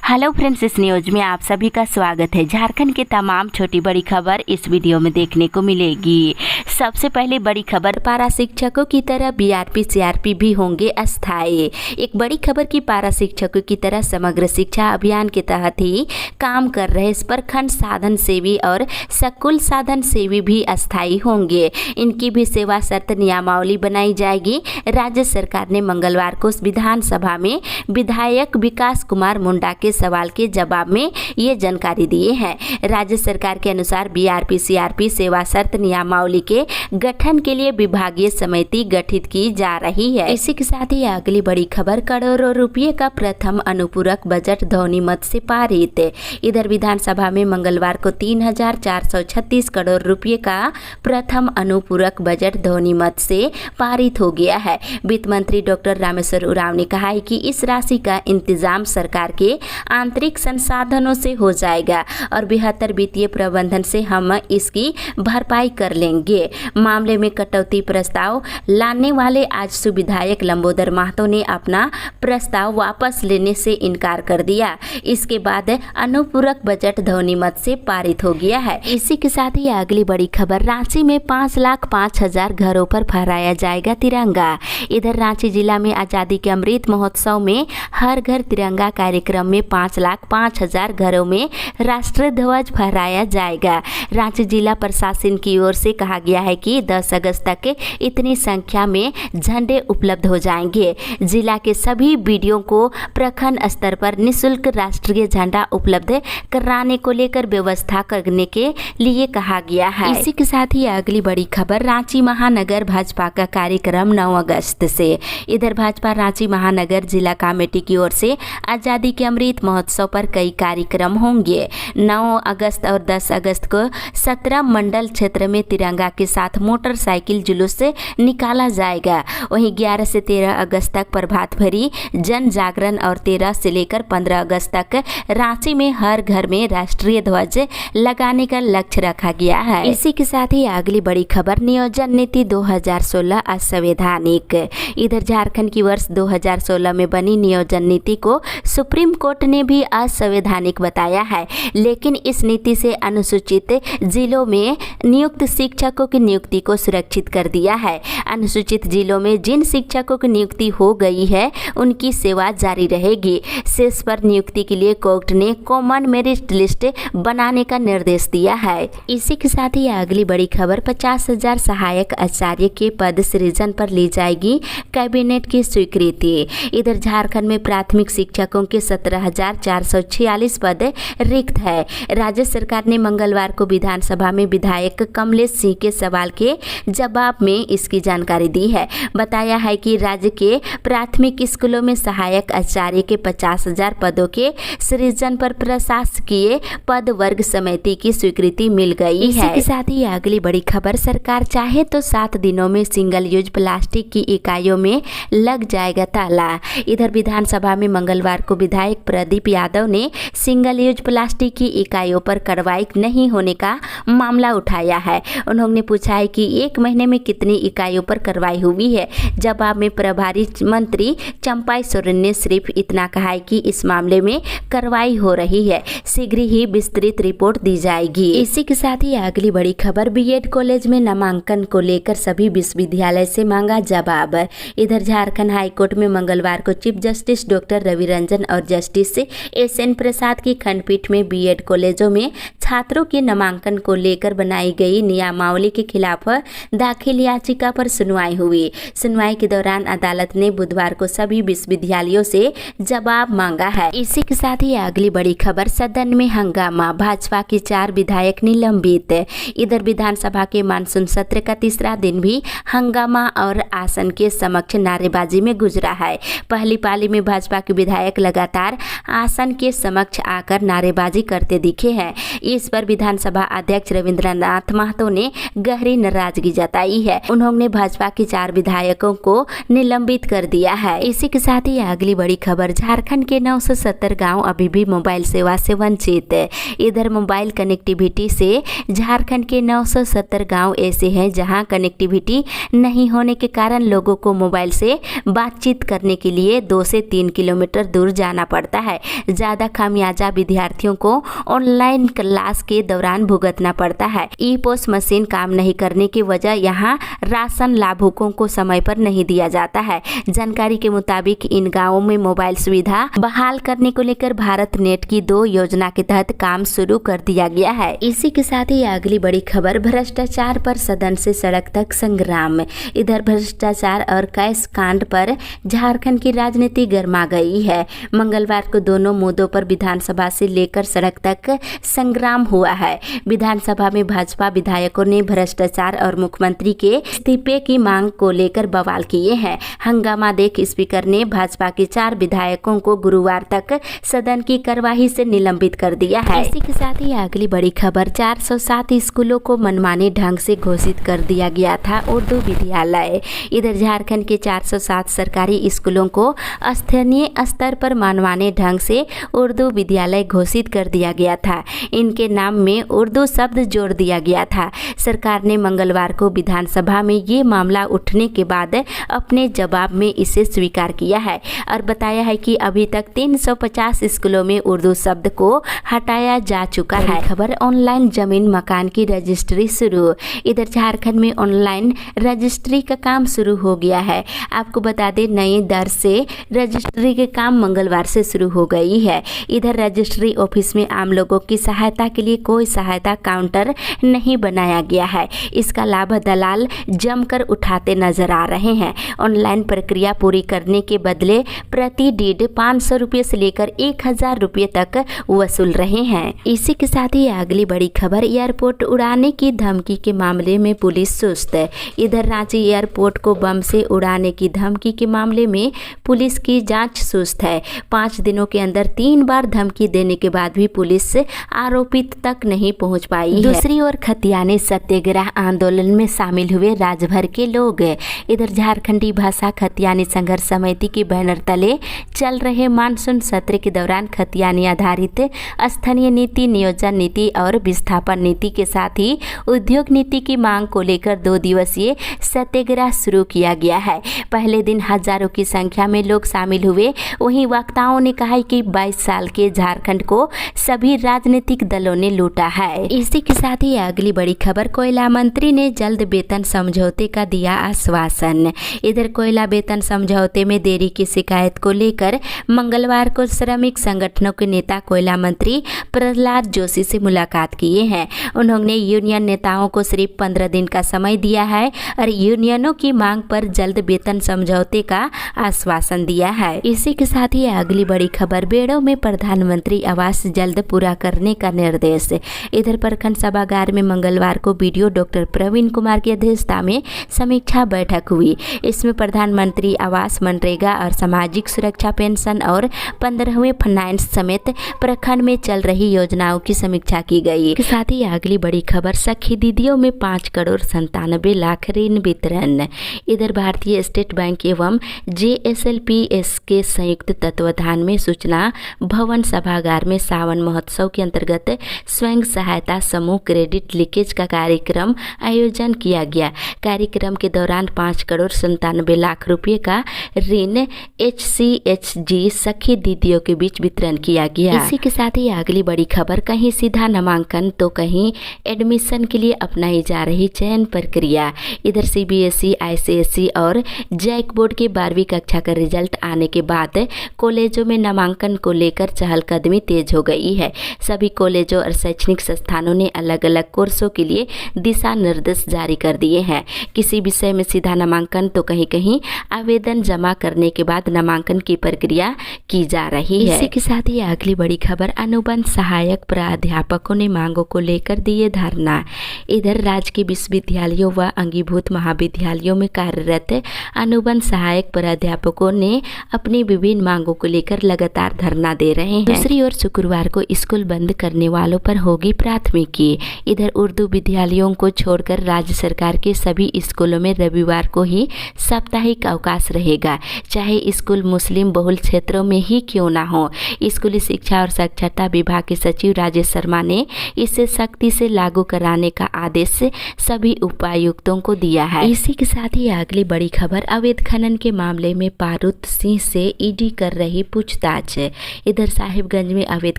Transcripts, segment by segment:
Hello friends, इस news में आप सभी का स्वागत है। झारखंड की तमाम छोटी बड़ी खबर इस वीडियो में देखने को मिलेगी। सबसे पहले बड़ी खबर, पारा शिक्षकों की तरह बीआरपी सीआरपी भी होंगे अस्थायी। एक बड़ी खबर की पारा शिक्षकों की तरह समग्र शिक्षा अभियान के तहत ही काम कर रहे प्रखंड साधन सेवी और स्कूल साधन सेवी भी अस्थायी होंगे। इनकी भी सेवा शर्त नियमावली बनाई जाएगी। राज्य सरकार ने मंगलवार को विधानसभा में विधायक विकास कुमार मुंडा के सवाल के जवाब में ये जानकारी दिए हैं। राज्य सरकार के अनुसार बीआरपी सीआरपी सेवा शर्त नियमावली के गठन के लिए विभागीय समिति गठित की जा रही है। इसी के साथ ही अगली बड़ी खबर, करोड़ों रुपये का प्रथम अनुपूरक बजट ध्वनिमत से पारित। इधर विधानसभा में मंगलवार को 3,436 करोड़ रुपये का प्रथम अनुपूरक बजट ध्वनिमत से पारित हो गया है। वित्त मंत्री डॉक्टर रामेश्वर उरांव ने कहा है कि इस राशि का इंतजाम सरकार के आंतरिक संसाधनों से हो जाएगा और बेहतर वित्तीय प्रबंधन से हम इसकी भरपाई कर लेंगे। मामले में कटौती प्रस्ताव लाने वाले आजसू विधायक लंबोदर महतो ने अपना प्रस्ताव वापस लेने से इनकार कर दिया। इसके बाद अनुपूरक बजट ध्वनिमत से पारित हो गया है। इसी के साथ ही अगली बड़ी खबर, रांची में 5,05,000 घरों पर फहराया जाएगा तिरंगा। इधर रांची जिला में आजादी के अमृत महोत्सव में हर घर तिरंगा कार्यक्रम में 5,05,000 घरों में राष्ट्रीय ध्वज फहराया जाएगा। रांची जिला प्रशासन की ओर से कहा गया है कि 10 अगस्त तक इतनी संख्या में झंडे उपलब्ध हो जाएंगे। जिला के सभी बीडीओ को प्रखंड स्तर पर निःशुल्क राष्ट्रीय झंडा उपलब्ध कराने को लेकर व्यवस्था करने के लिए कहा गया है। इसी के साथ ही अगली बड़ी खबर, रांची महानगर भाजपा का कार्यक्रम 9 अगस्त से। इधर भाजपा रांची महानगर जिला कमेटी की ओर से आजादी के अमृत महोत्सव पर कई कार्यक्रम होंगे। 9 अगस्त और 10 अगस्त को 17 मंडल क्षेत्र में तिरंगा के साथ मोटरसाइकिल जुलूस निकाला जाएगा। वहीं 11 से 13 अगस्त तक प्रभात फेरी, जन जागरण और 13 से लेकर 15 अगस्त तक रांची में हर घर में राष्ट्रीय ध्वज लगाने का लक्ष्य रखा गया है। इसी के साथ ही अगली बड़ी खबर, नियोजन नीति 2016 असंवैधानिक। इधर झारखंड की वर्ष 2016 में बनी नियोजन नीति को सुप्रीम कोर्ट ने भी असंवैधानिक बताया है, लेकिन इस नीति से अनुसूचित जिलों में नियुक्त शिक्षकों की नियुक्ति को सुरक्षित कर दिया है। अनुसूचित जिलों में जिन शिक्षकों की नियुक्ति हो गई है उनकी सेवा जारी रहेगी। शेष पर नियुक्ति के लिए कोर्ट ने कॉमन मेरिट लिस्ट बनाने का निर्देश दिया है। इसी के साथ ही अगली बड़ी खबर, 50,000 सहायक आचार्य के पद सृजन पर ली जाएगी कैबिनेट की स्वीकृति। इधर झारखंड में प्राथमिक शिक्षकों के 17,446 पद रिक्त है। राज्य सरकार ने मंगलवार को विधानसभा में विधायक कमलेश सिंह के सवाल के जवाब में इसकी जानकारी दी है। बताया है कि राज्य के प्राथमिक स्कूलों में सहायक आचार्य के 50,000 पदों के सृजन पर प्रशासकीय पद वर्ग समिति की स्वीकृति मिल गई है। इसी के साथ ही अगली बड़ी खबर, सरकार चाहे तो 7 दिनों में सिंगल यूज प्लास्टिक की इकाइयों में लग जाएगा ताला। इधर विधानसभा में मंगलवार को विधायक प्रदीप यादव ने सिंगल यूज प्लास्टिक की इकाइयों पर कार्रवाई नहीं होने का मामला उठाया है। उन्होंने पूछा है कि 1 महीने में कितनी इकाइयों पर कार्रवाई हुई है। जवाब में प्रभारी मंत्री चंपाई सोरेन ने सिर्फ इतना कहा है कि इस मामले में कार्रवाई हो रही है, शीघ्र ही विस्तृत रिपोर्ट दी जाएगी। इसी के साथ ही अगली बड़ी खबर, बीएड कॉलेज में नामांकन को लेकर सभी विश्वविद्यालय से मांगा जवाब। इधर झारखंड हाईकोर्ट में मंगलवार को chief justice doctor Ravi Ranjan और जस्टिस एसएन प्रसाद की खंडपीठ में बीएड कॉलेजों में छात्रों के नामांकन को लेकर बनाई गई नियमावली के खिलाफ दाखिल याचिका पर सुनवाई हुई। सुनवाई के दौरान अदालत ने बुधवार को सभी विश्वविद्यालयों से जवाब मांगा है। इसी के साथ ही अगली बड़ी खबर, सदन में हंगामा, भाजपा के 4 विधायक निलंबित। इधर विधानसभा के मानसून सत्र का तीसरा दिन भी हंगामा और आसन के समक्ष नारेबाजी में गुजरा है। पहली पाली में भाजपा के विधायक लगातार आसन के समक्ष आकर नारेबाजी करते दिखे हैं। इस पर विधानसभा अध्यक्ष रविंद्रनाथ महतो ने गहरी नाराजगी जताई है। उन्होंने भाजपा के 4 विधायकों को निलंबित कर दिया है। इसी के साथ ही अगली बड़ी खबर, झारखंड के 970 गांव अभी भी मोबाइल सेवा से वंचित। इधर मोबाइल कनेक्टिविटी से झारखंड के 970 गांव ऐसे हैं जहां कनेक्टिविटी नहीं होने के कारण लोगों को मोबाइल से बातचीत करने के लिए 2 से 3 किलोमीटर दूर जाना पड़ता है। ज़्यादा खामियाजा विद्यार्थियों को ऑनलाइन क्लास के दौरान भुगतना पड़ता है। ई पोस्ट मशीन काम नहीं करने की वजह यहाँ राशन लाभुकों को समय पर नहीं दिया जाता है। जानकारी के मुताबिक इन गाँवों में मोबाइल सुविधा बहाल करने को लेकर भारत नेट की 2 योजना के तहत काम शुरू कर दिया गया है। इसी के साथ ही अगली बड़ी खबर, भ्रष्टाचार पर सदन से सड़क तक संग्राम। इधर भ्रष्टाचार और कैश कांड पर झारखंड की राजनीति गर्मा गई है। मंगलवार को दोनों मुद्दों पर विधानसभा से लेकर सड़क तक संग्राम हुआ है। विधानसभा में भाजपा विधायकों ने भ्रष्टाचार और मुख्यमंत्री के इस्तीफे की मांग को लेकर बवाल किए हैं। हंगामा देख स्पीकर ने भाजपा के 4 विधायकों को गुरुवार तक सदन की कार्यवाही से निलंबित कर दिया है। इसी के साथ ही अगली बड़ी खबर, 407 स्कूलों को मनमाने ढंग से घोषित कर दिया गया था उर्दू विद्यालय। इधर झारखंड के 407 सरकारी स्कूलों को स्थानीय स्तर पर मनमाने ढंग से उर्दू विद्यालय घोषित कर दिया गया था। इनके नाम में उर्दू शब्द जोड़ दिया गया था। सरकार ने मंगलवार को विधानसभा में ये मामला उठने के बाद अपने जवाब में इसे स्वीकार किया है और बताया है कि अभी तक 350 स्कूलों में उर्दू शब्द को हटाया जा चुका है। खबर, ऑनलाइन जमीन मकान की रजिस्ट्री शुरू। इधर झारखंड में ऑनलाइन रजिस्ट्री का काम शुरू हो गया है। आपको बता दें, नई दर से रजिस्ट्री के काम मंगलवार से शुरू हो गई है। इधर रजिस्ट्री ऑफिस में आम लोगों की सहायता के लिए कोई सहायता काउंटर नहीं बनाया गया है। इसका लाभ दलाल जमकर उठाते नजर आ रहे हैं। ऑनलाइन प्रक्रिया पूरी करने के बदले प्रति डीड 500 रुपये से लेकर 1000 रुपये तक वसूल रहे हैं। इसी के साथ ही अगली बड़ी खबर, एयरपोर्ट उड़ाने की धमकी के मामले में पुलिस सुस्त। इधर रांची एयरपोर्ट को बम से उड़ाने की धमकी के मामले में पुलिस की जांच सुस्त है। 5 दिनों के अंदर 3 बार धमकी देने के बाद भी पुलिस आरोपित तक नहीं पहुंच पाई है। दूसरी ओर खतियानी सत्याग्रह आंदोलन में शामिल हुए राज्यभर के लोग। इधर झारखंडी भाषा खतियानी संघर्ष समिति के बैनर तले चल रहे मानसून सत्र के दौरान खतियानी आधारित स्थानीय नीति, नियोजन नीति और विस्थापन नीति के साथ ही उद्योग नीति की मांग को लेकर 2 दिवसीय सत्याग्रह शुरू किया गया है। पहले दिन हजारों की संख्या में लोग शामिल हुए। वहीं वक्ताओं ने कहा कि 22 साल के झारखंड को सभी राजनीतिक दलों ने लूटा है। इसी के साथ ही अगली बड़ी खबर, कोयला मंत्री ने जल्द वेतन समझौते का दिया आश्वासन। इधर कोयला वेतन समझौते में देरी की शिकायत को लेकर मंगलवार को श्रमिक संगठनों के नेता कोयला मंत्री प्रहलाद जोशी से मुलाकात किए हैं। उन्होंने यूनियन नेताओं को सिर्फ 15 दिन का समय दिया है और यूनियनों की मांग पर जल्द वेतन समझौते का आश्वासन दिया है। इसी के साथ ही अगली बड़ी खबर, बेड़ों में प्रधानमंत्री आवास जल्द पूरा करने का निर्देश। इधर प्रखंड सभागार में मंगलवार को बीडीओ डॉक्टर प्रवीण कुमार की अध्यक्षता में समीक्षा बैठक हुई। इसमें प्रधानमंत्री आवास, मनरेगा और सामाजिक सुरक्षा पेंशन और 15वें फाइनेंस समेत प्रखंड में चल रही योजनाओं की समीक्षा की गई। साथ ही अगली बड़ी खबर, सखी दीदियों में 5 करोड़ 97 लाख ऋण वितरण। इधर भारतीय स्टेट बैंक एवं JSLPS के संयुक्त तत्वाधान में सूचना भवन सभागार में सावन महोत्सव के अंतर्गत स्वयं सहायता समूह क्रेडिट लीकेज का कार्यक्रम आयोजन किया गया। कार्यक्रम के दौरान 5 करोड़ 97 लाख रुपए का ऋण HCHG सखी दीदियों के बीच वितरण किया गया। इसी के साथ ही अगली बड़ी खबर, कहीं सीधा नामांकन तो कहीं एडमिशन के लिए अपनाई जा रही चयन प्रक्रिया। इधर CBSE, ICSE और जैक बोर्ड के 12वीं कक्षा का रिजल्ट आने के बाद कॉलेजों में नामांकन को लेकर चहलकदमी तेज हो गई है। सभी कॉलेजों और शैक्षणिक संस्थानों ने अलग अलग कोर्सों के लिए दिशा निर्देश जारी कर दिए हैं। किसी विषय में सीधा नामांकन तो कहीं कहीं आवेदन जमा करने के बाद नामांकन की प्रक्रिया की जा रही है। इसी के साथ ही अगली बड़ी खबर, अनुबंध सहायक प्राध्यापकों ने मांगों को लेकर दिए धरना। इधर राज्य के विश्वविद्यालयों व अंगीभूत महाविद्यालयों में कार्यरत अनुबंध सहायक प्राध्यापकों ने अपनी विभिन्न मांगों को लेकर लगातार धरना दे रहे हैं। दूसरी ओर शुक्रवार को स्कूल बंद करने वाले वालों पर होगी प्राथमिकी। इधर उर्दू विद्यालयों को छोड़कर राज्य सरकार के सभी स्कूलों में रविवार को ही साप्ताहिक अवकाश रहेगा, चाहे स्कूल मुस्लिम बहुल क्षेत्रों में ही क्यों ना हो। स्कूली शिक्षा और साक्षरता विभाग के सचिव राजेश शर्मा ने इसे सख्ती से लागू कराने का आदेश सभी उपायुक्तों को दिया है। इसी के साथ ही अगली बड़ी खबर, अवैध खनन के मामले में पारुत सिंह से ईडी कर रही पूछताछ। इधर साहिबगंज में अवैध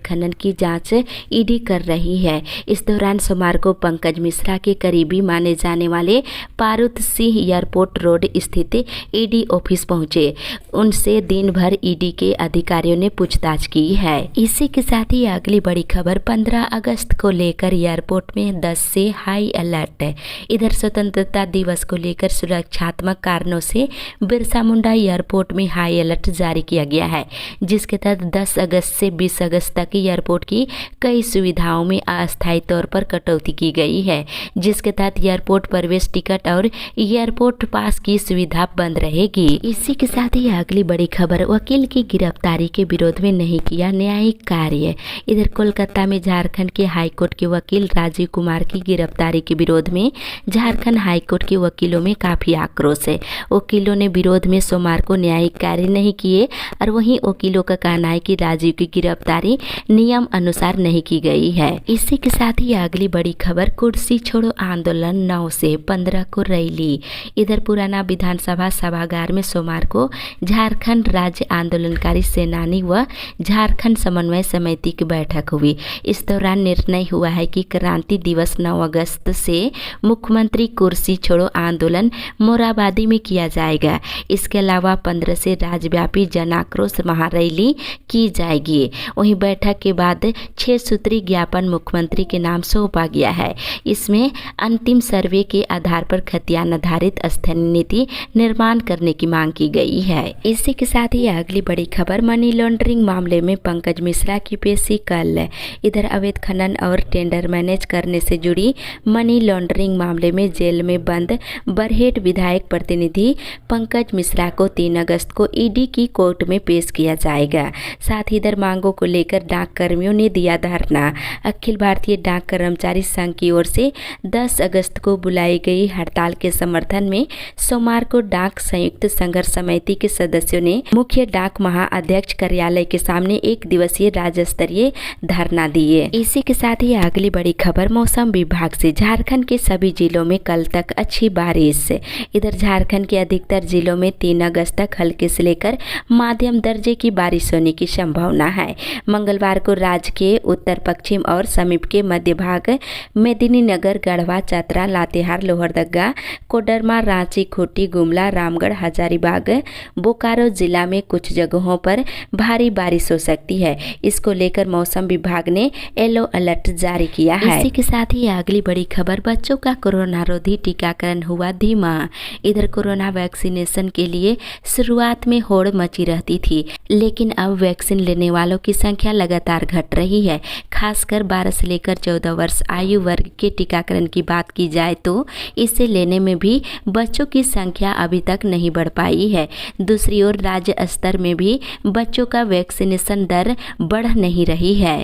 खनन की जांच ईडी कर रही है। इस दौरान सोमवार को पंकज मिश्रा के करीबी माने जाने वाले पारुत सिंह एयरपोर्ट रोड स्थित ईडी ऑफिस पहुंचे। उनसे दिन भर ईडी के अधिकारियों ने पूछताछ की है। इसी के साथ ही अगली बड़ी खबर, 15 अगस्त को लेकर एयरपोर्ट में 10 से हाई अलर्ट। इधर स्वतंत्रता दिवस को लेकर सुरक्षात्मक कारणों से बिरसा मुंडा एयरपोर्ट में हाई अलर्ट जारी किया गया है, जिसके तहत 10 अगस्त से 20 अगस्त तक एयरपोर्ट की कई सुविधाओं में अस्थायी तौर पर कटौती की गई है, जिसके तहत एयरपोर्ट प्रवेश टिकट और एयरपोर्ट पास की सुविधा बंद रहेगी। इसी के साथ ही अगली बड़ी खबर, वकील की गिरफ्तारी के विरोध में नहीं किया न्यायिक कार्य। इधर कोलकाता में झारखंड के हाईकोर्ट के वकील राजीव कुमार की गिरफ्तारी के विरोध में झारखंड हाईकोर्ट के वकीलों में काफी आक्रोश है। वकीलों ने विरोध में सोमवार को न्यायिक कार्य नहीं किए और वहीं वकीलों का कहना है कि राजीव की गिरफ्तारी नियम अनुसार नहीं की गई है। इसी के साथ ही अगली बड़ी खबर, कुर्सी छोड़ो आंदोलन 9 से 15 को रैली। इधर पुराना विधानसभा सभागार में सोमवार को झारखंड राज्य आंदोलनकारी सेनानी व झारखंड समन्वय समिति की बैठक हुई। इस दौरान निर्णय हुआ है कि क्रांति दिवस 9 अगस्त से मुख्यमंत्री कुर्सी छोड़ो आंदोलन मोराबादी में किया जाएगा। इसके अलावा 15 से राज्यव्यापी जन आक्रोश महारैली की जाएगी। वहीं बैठक के बाद 6 सूत्री ज्ञापन मुख्यमंत्री के नाम सौंपा गया है। इसमें अंतिम सर्वे के आधार पर खतियान आधारित स्थानीय नीति निर्माण करने की मांग की गई है। इसी के साथ ही अगली बड़ी खबर, मनी लॉन्ड्रिंग मामले में पंकज मिश्रा की पेशी कल। इधर अवैध खनन और टेंडर मैनेज करने से जुड़ी मनी लॉन्ड्रिंग मामले में जेल में बंद बरहेट विधायक प्रतिनिधि पंकज मिश्रा को 3 अगस्त को ईडी की कोर्ट में पेश किया जाएगा। साथ ही इधर मांगों को लेकर डाक कर्मियों ने दिया धरना। अखिल भारतीय डाक कर्मचारी संघ की ओर से 10 अगस्त को बुलाई गई हड़ताल के समर्थन में सोमवार को डाक संयुक्त संघर्ष समिति के सदस्यों ने मुख्य डाक महाअध्यक्ष कार्यालय के सामने 1 दिवसीय राज्य स्तरीय धरना दिए। इसी के साथ ही अगली बड़ी खबर, मौसम विभाग से झारखंड के सभी जिलों में कल तक अच्छी बारिश। इधर झारखंड के अधिकतर जिलों में 3 अगस्त तक हल्के से लेकर माध्यम दर्जे की बारिश होने की संभावना है। मंगलवार को राज्य के उत्तर पश्चिम और समीप के मध्य भाग मेदिनीनगर, गढ़वा, चतरा, लातेहार, लोहरदगा, कोडरमा, रांची, खूंटी, गुमला, रामगढ़, हजारीबाग, बोकारो जिला में कुछ जगहों पर भारी बारिश हो सकती है। इसको लेकर मौसम विभाग ने येलो अलर्ट जारी किया है। इसी के साथ ही अगली बड़ी खबर, बच्चों का कोरोना रोधी टीकाकरण हुआ धीमा। इधर कोरोना वैक्सीनेशन के लिए शुरुआत में होड़ मची रहती थी, लेकिन अब वैक्सीन लेने वालों की संख्या लगातार घट रही है। खासकर 12 से लेकर 14 वर्ष आयु वर्ग के टीकाकरण की बात की जाए तो इसे लेने में भी बच्चों की संख्या अभी तक नहीं बढ़ पाई है। दूसरी ओर राज्य स्तर में भी बच्चों का वैक्सीनेशन दर बढ़ नहीं रही है।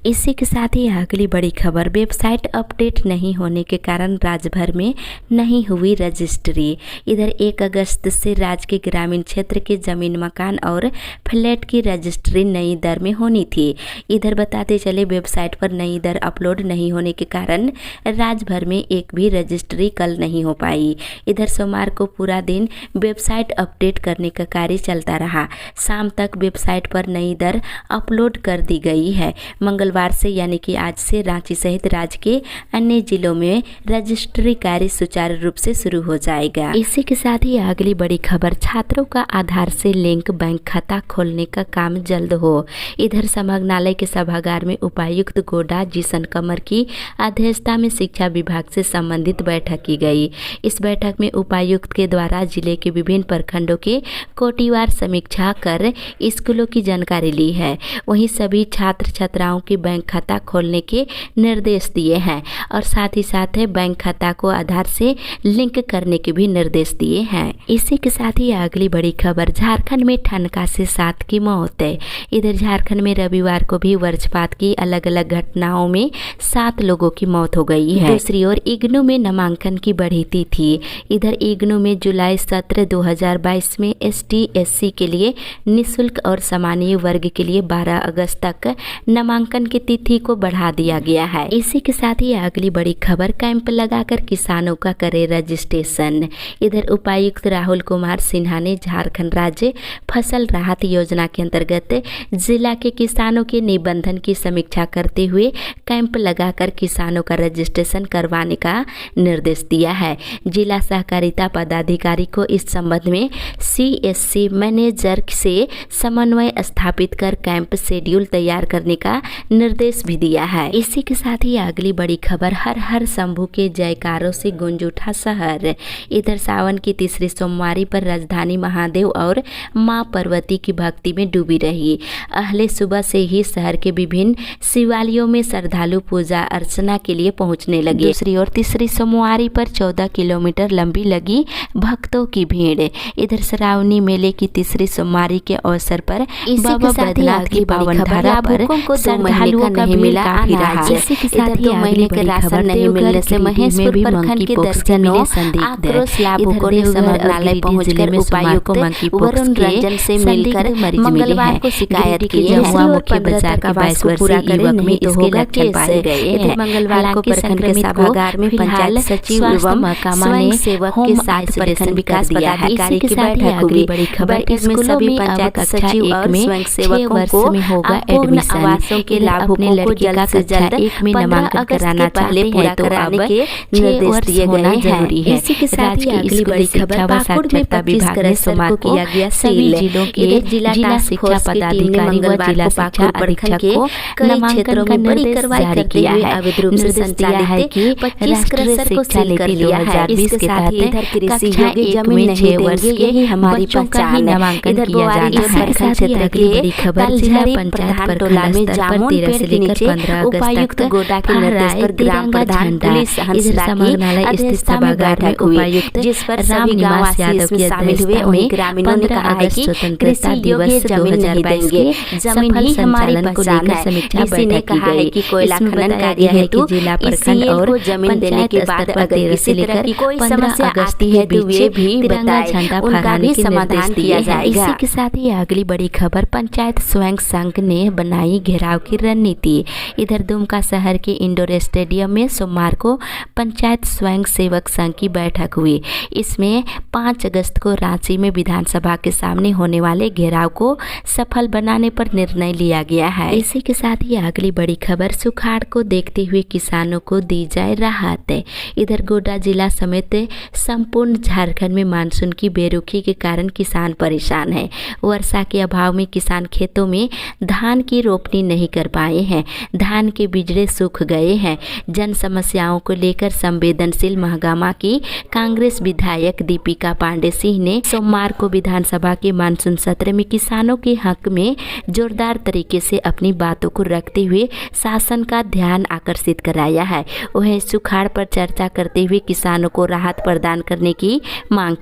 इसी के साथ ही अगली बड़ी खबर, वेबसाइट अपडेट नहीं होने के कारण राज्य भर में नहीं हुई रजिस्ट्री। इधर 1 अगस्त से राज्य के ग्रामीण क्षेत्र के जमीन, मकान और फ्लैट की रजिस्ट्री नई दर में होनी थी। इधर बताते चले, वेबसाइट पर नई दर अपलोड नहीं होने के कारण राज्य भर में एक भी रजिस्ट्री कल नहीं हो पाई। इधर सोमवार को पूरा दिन वेबसाइट अपडेट करने का कार्य चलता रहा। शाम तक वेबसाइट पर नई दर अपलोड कर दी गई है। मंगलवार से यानी कि आज से रांची सहित राज्य के अन्य जिलों में रजिस्ट्री कार्य सुचारू रूप से शुरू हो जाएगा। इसी के साथ ही अगली बड़ी खबर, छात्रों का आधार से लिंक बैंक खाता खोलने का काम जल्द हो। इधर संभागनालय के सभागार में उपायुक्त गोडा जीसन कमर की अध्यक्षता में शिक्षा विभाग से संबंधित बैठक की गई। इस बैठक में उपायुक्त के द्वारा जिले के विभिन्न प्रखंडों के कोटिवार समीक्षा कर स्कूलों की जानकारी ली है। वहीं सभी छात्र छात्राओं के बैंक खाता खोलने के निर्देश दिए हैं और साथ ही साथ बैंक खाता को आधार से लिंक करने के भी निर्देश दिए हैं। इसी के साथ ही अगली बड़ी खबर, झारखंड में ठनका से 7 की मौत है। इधर झारखंड में रविवार को भी वज्रपात की अलग अलग घटनाओं में 7 लोगों की मौत हो गई है। दूसरी ओर इग्नू में नामांकन की बढ़ी थी। इधर इग्नू में जुलाई सत्र 2022 में ST/SC के लिए निःशुल्क और सामान्य वर्ग के लिए 12 अगस्त तक नामांकन की तिथि को बढ़ा दिया गया है। इसी के साथ ही अगली बड़ी खबर, कैंप लगाकर किसानों का करे रजिस्ट्रेशन। इधर उपायुक्त राहुल कुमार सिन्हा ने झारखंड राज्य फसल राहत योजना के अंतर्गत जिला के किसानों के निबंधन की समीक्षा करते हुए कैंप लगाकर किसानों का रजिस्ट्रेशन करवाने का निर्देश दिया है। जिला सहकारिता पदाधिकारी को इस संबंध में CSC मैनेजर से समन्वय स्थापित कर कैंप शेड्यूल तैयार करने का निर्देश भी दिया है। इसी के साथ ही अगली बड़ी खबर, हर हर शंभू के जयकारों से गूंज उठा शहर। इधर सावन की तीसरी सोमवारी पर राजधानी महादेव और मां पार्वती की भक्ति में डूबी रही। अहले सुबह से ही शहर के विभिन्न शिवालयों में श्रद्धालु पूजा अर्चना के लिए पहुंचने लगे। दूसरी ओर तीसरी सोमवारी पर 14 किलोमीटर लंबी लगी भक्तों की भीड़। इधर श्रावणी मेले की तीसरी सोमवारी के अवसर पर बाबा बैद्यनाथ की पावन धारा पर श्रद्धालुओं का भीड़ काफी रहा। इसी के साथ ही 2 महीने के राशन नहीं मिलने से महेशपुर प्रखंड के दर्जनों आक्रोश लाभुकों ने संग्रहालय पहुंचकर उपायुक्त वरुण रंजन से मिलकर मंगलवार को शिकायत की है। मुख्य बाजार का 22 वर्षीय युवक में इसके लक्षण पाए गए। मंगलवार को प्रखंड के सभागार में पंचायत सचिव एवं स्वयं सेवक के साथ प्रखंड विकास पदाधिकारी की बैठक हुई। बड़ी खबर, इसमें सभी पंचायत सचिव और स्वयं सेवकों को अपूर्ण आवासों के लाभुकों को जल्द से जल्द 15 अगस्त के पहले पूरा कराने के निर्देश दिए गए हैं। इसी के साथ ही अगली बड़ी खबर, पाकुड़ में 25 क्रशर को किया गया सभी जिलों के जिला शिक्षा पदाधिकारी व जिला शिक्षा अधीक्षक को कई क्षेत्रों में बड़ी कार्रवाई करते हुए अवैध रूप से संचालित 25 क्रशर को सील कर लिया है। इसके साथ ही इधर कृषि योग्य जमीन नहीं देंगे, यही हमारी पहचान है। इधर बोवारी प्रखंड क्षेत्र के तलझड़ी प्रधान टोला में जामुन पेड़ के नीचे उपायुक्त गोटा के निर्देश पर ग्राम प्रधान पुलिस हंसला की अध्यक्षता में बैठक हुई, जिस पर सभी गांववासी इसमें शामिल हुए। वहीं ग्रामीणों ने कहा है कि कृषि योग्य जमीन नहीं देंगे, जमीन ही हमारी पहचान है। इसी ने कहा है कि कोयला खनन कार्य हेतु ECL को जमीन देने के बाद अगर किसी तरह की कोई समस्या आती है तो वे भी बताएं, उनका भी समाधान किया जाएगा। इसी के साथ ही अगली बड़ी खबर, पंचायत स्वयं संघ ने बनाई घेराव की रणनीति। इधर दुमका शहर के इंडोर स्टेडियम में सोमवार को पंचायत स्वयं सेवक संघ की बैठक हुई। इसमें 5 अगस्त को रांची में विधानसभा के सामने होने वाले घेराव को सफल बनाने पर निर्णय लिया गया है। इसी के साथ ही अगली बड़ी खबर, सुखाड़ को देखते हुए किसानों को दी जाए राहत। इधर गोड्डा जिला समेत संपूर्ण झारखंड में मानसून की बेरुखी के कारण किसान परेशान है। वर्षा के अभाव में किसान खेतों में धान की रोपनी नहीं कर पाए हैं। धान के बिजड़े सूख गए हैं। जन समस्याओं को लेकर संवेदनशील महागामा की कांग्रेस विधायक दीपिका पांडे सिंह ने सोमवार को विधानसभा के मानसून सत्र में किसानों के हक में जोरदार तरीके से अपनी बातों को रखते हुए शासन का ध्यान आकर्षित कराया है। वहीं सुखाड़ पर चर्चा करते हुए किसानों को राहत प्रदान करने की मांग